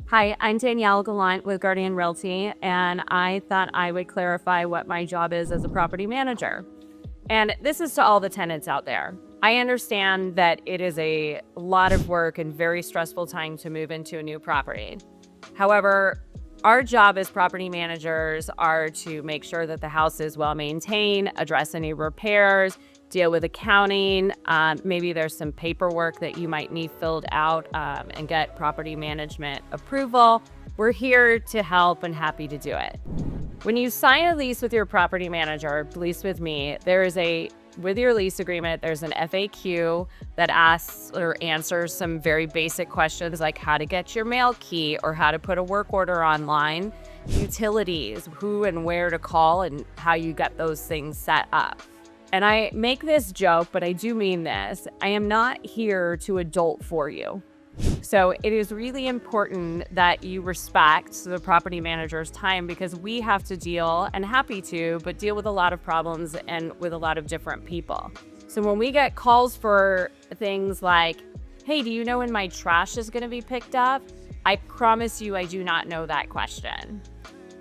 Hi, I'm Danielle Gallant with Guardian Realty, and I thought I would clarify what my job is as a property manager. And this is to all the tenants out there. I understand that it is a lot of work and very stressful time to move into a new property. However, our job as property managers are to make sure that the house is well maintained, address any repairs, deal with accounting. Maybe there's some paperwork that you might need filled out and get property management approval. We're here to help and happy to do it. When you sign a lease with your property manager, lease with me, with your lease agreement, there's an FAQ that asks or answers some very basic questions like how to get your mail key or how to put a work order online, utilities, who and where to call, and how you get those things set up. And I make this joke, but I do mean this. I am not here to adult for you. So it is really important that you respect the property manager's time because we have to deal, and happy to, but deal with a lot of problems and with a lot of different people. So when we get calls for things like, hey, do you know when my trash is going to be picked up? I promise you I do not know that question.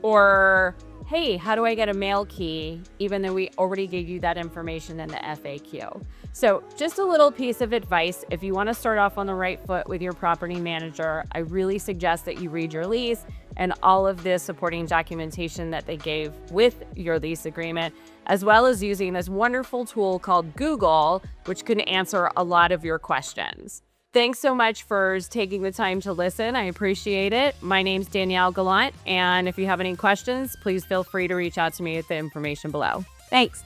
Or, hey, how do I get a mail key, even though we already gave you that information in the FAQ? So just a little piece of advice. If you want to start off on the right foot with your property manager, I really suggest that you read your lease and all of the supporting documentation that they gave with your lease agreement, as well as using this wonderful tool called Google, which can answer a lot of your questions. Thanks so much for taking the time to listen. I appreciate it. My name's Danielle Gallant, and if you have any questions, please feel free to reach out to me at the information below. Thanks.